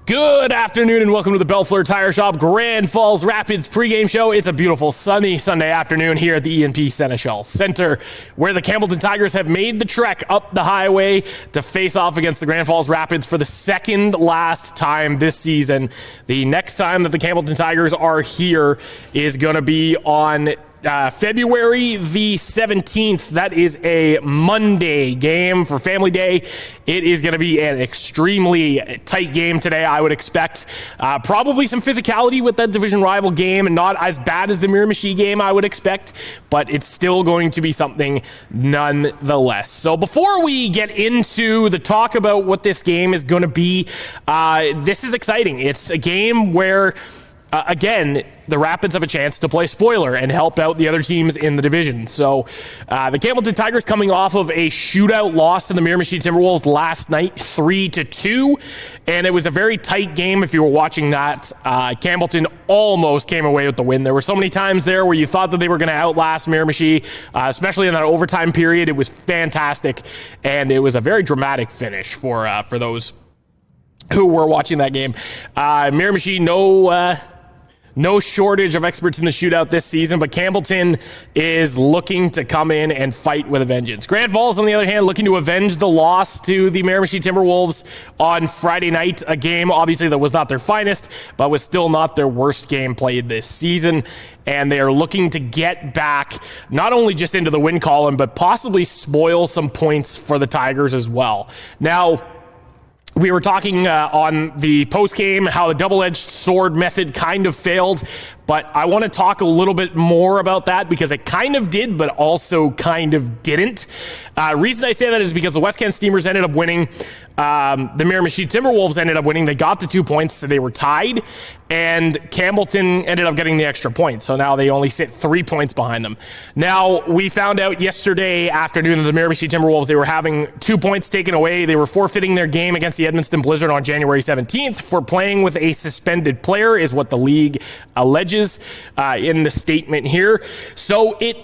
Good afternoon and welcome to the Bellefleur Tire Shop Grand Falls Rapids pregame show. It's a beautiful sunny Sunday afternoon here at the E&P Seneschal Center, where the Campbellton Tigers have made the trek up the highway to face off against the Grand Falls Rapids for the second last time this season. The next time that the Campbellton Tigers are here is going to be on February the 17th. That is a Monday game for Family Day. It is going to be an extremely tight game today, I would expect. Probably some physicality with that division rival game, and not as bad as the Miramichi game, I would expect, but it's still going to be something nonetheless. So before we get into the talk about what this game is going to be, this is exciting. It's a game where again, the Rapids have a chance to play spoiler and help out the other teams in the division. So the Campbellton Tigers coming off of a shootout loss to the Miramichi Timberwolves last night, 3-2. And it was a very tight game if you were watching that. Campbellton almost came away with the win. There were so many times there where you thought that they were going to outlast Miramichi, especially in that overtime period. It was fantastic. And it was a very dramatic finish for those who were watching that game. Miramichi, no shortage of experts in the shootout this season, but Campbellton is looking to come in and fight with a vengeance. Grand Falls, on the other hand, looking to avenge the loss to the Miramichi Timberwolves on Friday night, a game obviously that was not their finest, but was still not their worst game played this season. And they are looking to get back not only just into the win column, but possibly spoil some points for the Tigers as well. Now, we were talking on the post-game how the double-edged sword method kind of failed, but I want to talk a little bit more about that because it kind of did, but also kind of didn't. Reason I say that is because the West Kent Steamers ended up winning. The Miramichi Timberwolves ended up winning. They got the 2 points, so they were tied, and Campbellton ended up getting the extra point. So now they only sit 3 points behind them. Now, we found out yesterday afternoon that the Miramichi Timberwolves, they were having 2 points taken away. They were forfeiting their game against the Edmundston Blizzard on January 17th for playing with a suspended player, is what the league alleges in the statement here. So it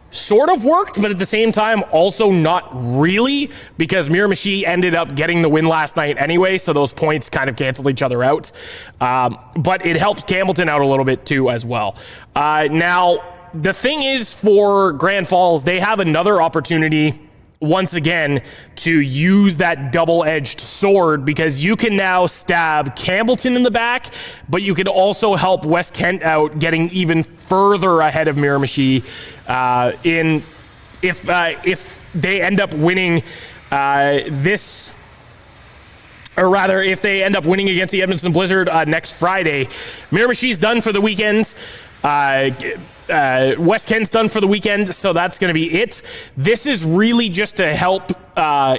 sort of worked, but at the same time, also not really, because Miramichi ended up getting the win last night anyway, so those points kind of canceled each other out. But it helps Campbellton out a little bit too as well. Now, the thing is for Grand Falls, they have another opportunity once again to use that double-edged sword, because you can now stab Campbellton in the back, but you can also help West Kent out, getting even further ahead of Miramichi if they end up winning this, or rather if they end up winning against the Edmundston Blizzard next Friday. Miramichi's done for the weekend. West Kent's done for the weekend, so that's going to be it. This is really just to help,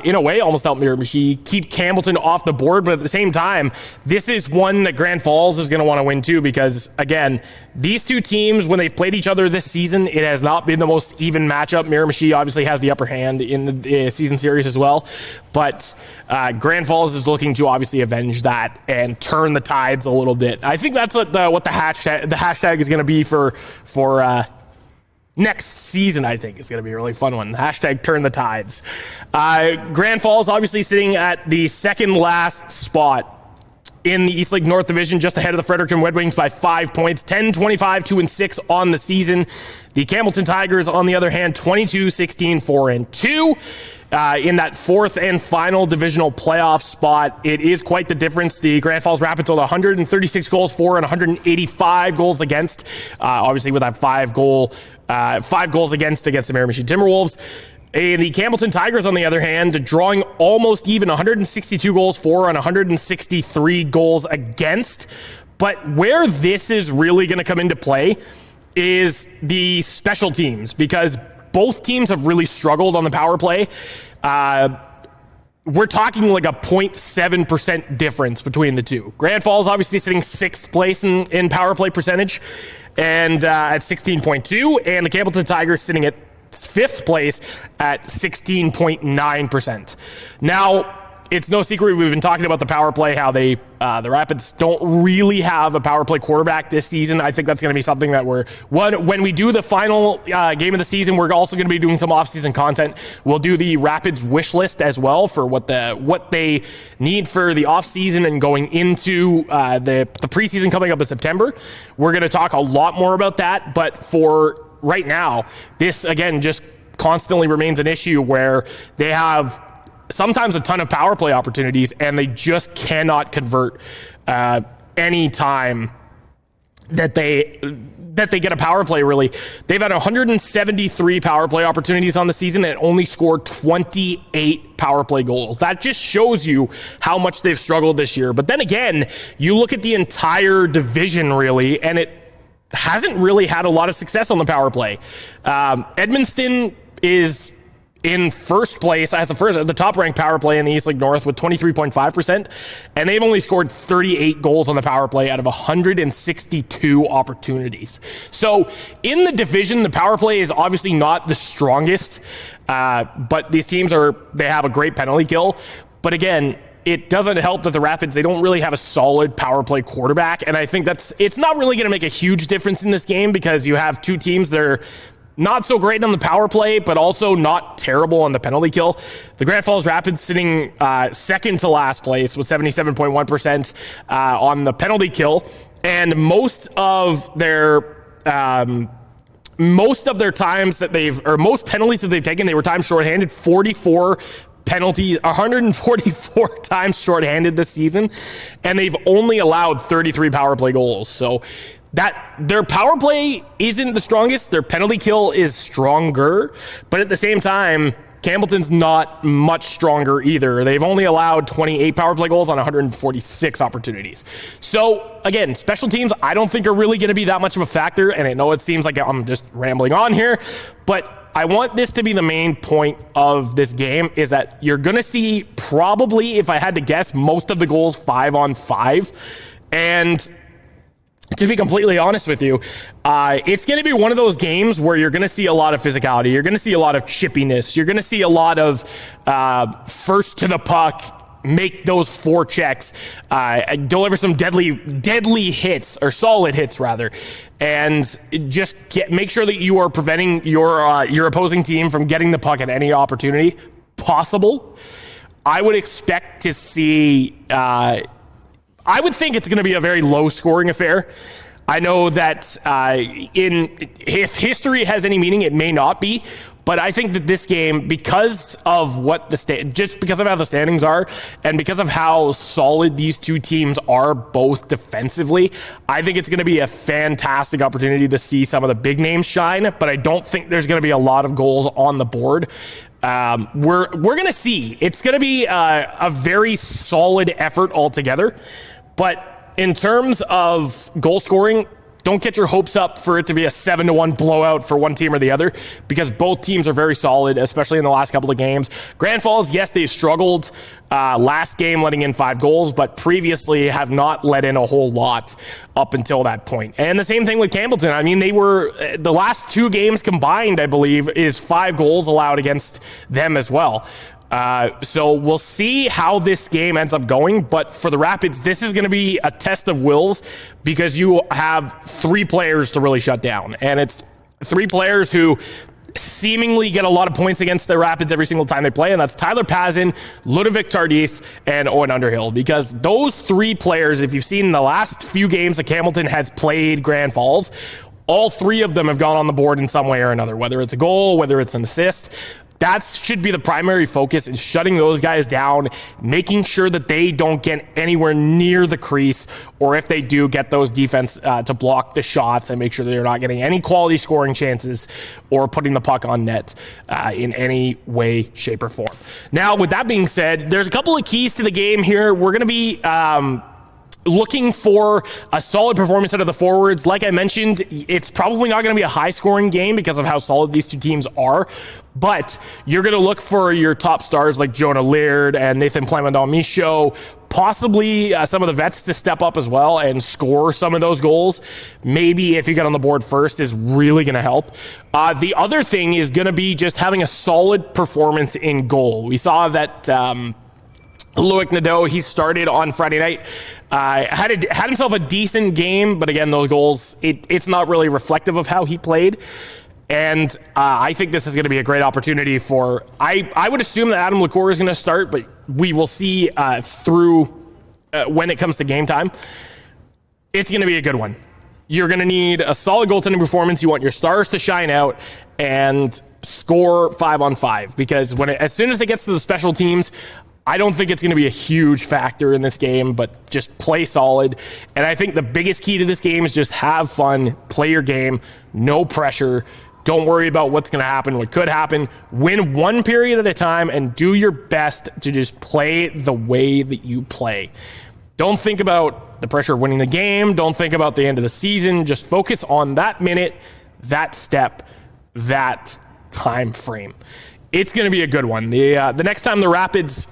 in a way, almost help Miramichi keep Campbellton off the board, but at the same time, this is one that Grand Falls is going to want to win too, because, again, these two teams, when they've played each other this season, it has not been the most even matchup. Miramichi obviously has the upper hand in the season series as well, but Grand Falls is looking to obviously avenge that and turn the tides a little bit. I think that's what the hashtag is going to be for next season. I think is going to be a really fun one. Hashtag turn the tides. Grand Falls obviously sitting at the second last spot in the East Lake North Division, just ahead of the Fredericton Red Wings by 5 points, 10-25, 2-6 on the season. The Campbellton Tigers, on the other hand, 22-16, 4-2. In that fourth and final divisional playoff spot. It is quite the difference. The Grand Falls Rapids hold 136 goals for and 185 goals against. Obviously with that 5 goals against the Miramichi Timberwolves. And the Campbellton Tigers, on the other hand, drawing almost even, 162 goals for and 163 goals against. But where this is really going to come into play is the special teams, because both teams have really struggled on the power play. We're talking like a 0.7% difference between the two. Grand Falls obviously sitting 6th place in power play percentage and at 16.2, and the Campbellton Tigers sitting at 5th place at 16.9%. Now, It's no secret we've been talking about the power play, how the Rapids don't really have a power play quarterback this season. I think that's going to be something that when we do the final game of the season, we're also going to be doing some off-season content. We'll do the Rapids wish list as well for what they need for the off-season and going into the preseason coming up in September. We're going to talk a lot more about that, but for right now, this again just constantly remains an issue where they have sometimes a ton of power play opportunities and they just cannot convert any time that they get a power play. Really, they've had 173 power play opportunities on the season and only scored 28 power play goals. That just shows you how much they've struggled this year. But then again, you look at the entire division really, and it hasn't really had a lot of success on the power play. Edmundston is in first place as the top ranked power play in the East League North with 23.5%, and they've only scored 38 goals on the power play out of 162 opportunities. So in the division, the power play is obviously not the strongest, but these teams they have a great penalty kill. But again, it doesn't help that the Rapids, they don't really have a solid power play quarterback, and I think it's not really going to make a huge difference in this game because you have two teams that are not so great on the power play, but also not terrible on the penalty kill. The Grand Falls Rapids sitting second to last place with 77.1% on the penalty kill, and most of their times most penalties that they've taken, they were times shorthanded. 44 penalties, 144 times shorthanded this season, and they've only allowed 33 power play goals. So that their power play isn't the strongest, their penalty kill is stronger, but at the same time, Campbellton's not much stronger either. They've only allowed 28 power play goals on 146 opportunities. So again, special teams, I don't think are really going to be that much of a factor, and I know it seems like I'm just rambling on here, but I want this to be the main point of this game, is that you're going to see probably, if I had to guess, most of the goals 5-on-5, and to be completely honest with you, it's going to be one of those games where you're going to see a lot of physicality. You're going to see a lot of chippiness. You're going to see a lot of first to the puck, make those forechecks, deliver some deadly hits, or solid hits rather, and just make sure that you are preventing your opposing team from getting the puck at any opportunity possible. I would expect to see. I would think it's going to be a very low-scoring affair. I know that if history has any meaning, it may not be. But I think that this game, because of just because of how the standings are, and because of how solid these two teams are both defensively, I think it's going to be a fantastic opportunity to see some of the big names shine. But I don't think there's going to be a lot of goals on the board. We're going to see. It's going to be a very solid effort altogether. But in terms of goal scoring, don't get your hopes up for it to be a 7-1 blowout for one team or the other, because both teams are very solid, especially in the last couple of games. Grand Falls, yes, they struggled last game letting in 5 goals, but previously have not let in a whole lot up until that point. And the same thing with Campbellton. I mean, they were the last 2 games combined, I believe, is 5 goals allowed against them as well. So we'll see how this game ends up going. But for the Rapids, this is going to be a test of wills, because you have 3 players to really shut down. And it's 3 players who seemingly get a lot of points against the Rapids every single time they play. And that's Tyler Pazin, Ludovic Tardif, and Owen Underhill. Because those 3 players, if you've seen the last few games that Campbellton has played Grand Falls, all 3 of them have gone on the board in some way or another, whether it's a goal, whether it's an assist. That should be the primary focus, is shutting those guys down, making sure that they don't get anywhere near the crease, or if they do, get those defense to block the shots and make sure that they're not getting any quality scoring chances or putting the puck on net in any way, shape, or form. Now, with that being said, there's a couple of keys to the game here. We're going to be looking for a solid performance out of the forwards. Like I mentioned, it's probably not going to be a high-scoring game because of how solid these 2 teams are, but you're going to look for your top stars like Jonah Laird and Nathan Plamondon-Michaud, possibly some of the vets to step up as well and score some of those goals. Maybe if you get on the board first is really going to help. The other thing is going to be just having a solid performance in goal. We saw that Loic Nadeau, he started on Friday night. Had himself a decent game, but again, those goals, it's not really reflective of how he played. And I think this is going to be a great opportunity for... I would assume that Adam LaCour is going to start, but we will see through when it comes to game time. It's going to be a good one. You're going to need a solid goaltending performance. You want your stars to shine out and score 5-on-5, because as soon as it gets to the special teams, I don't think it's going to be a huge factor in this game, but just play solid. And I think the biggest key to this game is just have fun, play your game, no pressure. Don't worry about what's going to happen, what could happen. Win one period at a time and do your best to just play the way that you play. Don't think about the pressure of winning the game. Don't think about the end of the season. Just focus on that minute, that step, that time frame. It's going to be a good one. The next time the Rapids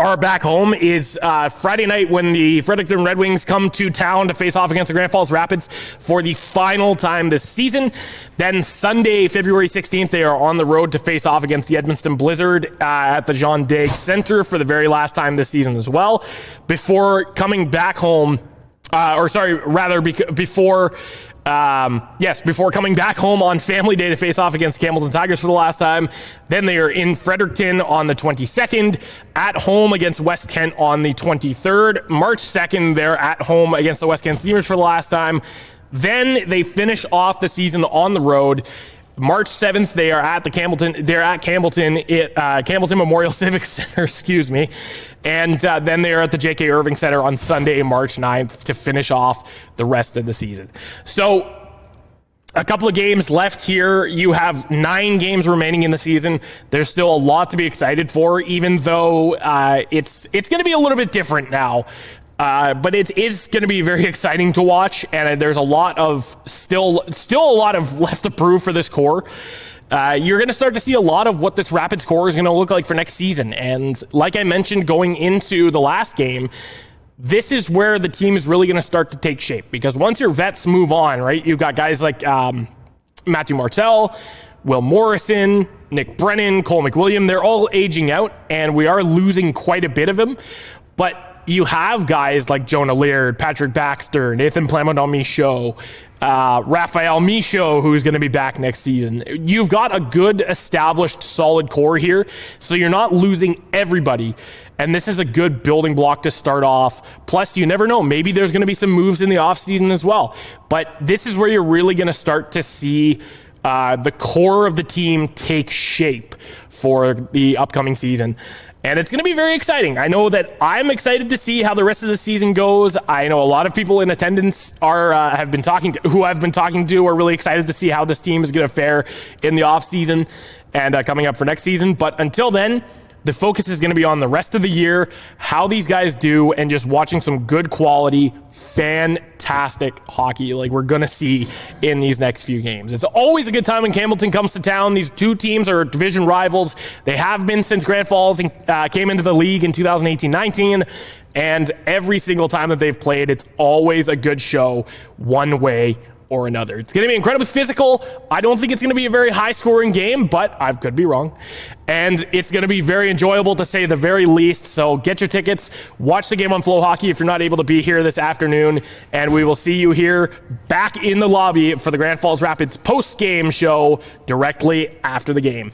are back home is Friday night when the Fredericton Red Wings come to town to face off against the Grand Falls Rapids for the final time this season. Then Sunday, February 16th, they are on the road to face off against the Edmundston Blizzard at the John Daig Center for the very last time this season as well, before coming back home, before coming back home on Family Day to face off against the Campbellton Tigers for the last time. Then they are in Fredericton on the 22nd, at home against West Kent on the 23rd. March 2nd, they're at home against the West Kent Steamers for the last time. Then they finish off the season on the road. March 7th, they are at Campbellton Memorial Civic Center, And then they are at the J.K. Irving Center on Sunday, March 9th to finish off the rest of the season. So a couple of games left here. You have 9 games remaining in the season. There's still a lot to be excited for, even though it's going to be a little bit different now. But it is going to be very exciting to watch, and there's a lot of still a lot of left to prove for this core. You're going to start to see a lot of what this Rapids core is going to look like for next season. And like I mentioned going into the last game, this is where the team is really going to start to take shape, because once your vets move on, right, you've got guys like Matthew Martell, Will Morrison, Nick Brennan, Cole McWilliam. They're all aging out, and we are losing quite a bit of them. But you have guys like Jonah Leard, Patrick Baxter, Nathan Plamondon-Michaud, Raphael Michaud, who's going to be back next season. You've got a good, established, solid core here, so you're not losing everybody. And this is a good building block to start off. Plus, you never know. Maybe there's going to be some moves in the offseason as well. But this is where you're really going to start to see the core of the team take shape for the upcoming season. And it's going to be very exciting. I know that I'm excited to see how the rest of the season goes. I know a lot of people in attendance who I've been talking to are really excited to see how this team is going to fare in the offseason and coming up for next season. But until then, the focus is going to be on the rest of the year, how these guys do, and just watching some good quality, fantastic hockey like we're going to see in these next few games. It's always a good time when Campbellton comes to town. These two teams are division rivals. They have been since Grand Falls came into the league in 2018-19, and every single time that they've played, it's always a good show one way or another. It's going to be incredibly physical. I don't think it's going to be a very high-scoring game, but I could be wrong. And it's going to be very enjoyable, to say the very least. So get your tickets. Watch the game on Flow Hockey if you're not able to be here this afternoon. And we will see you here back in the lobby for the Grand Falls Rapids post-game show directly after the game.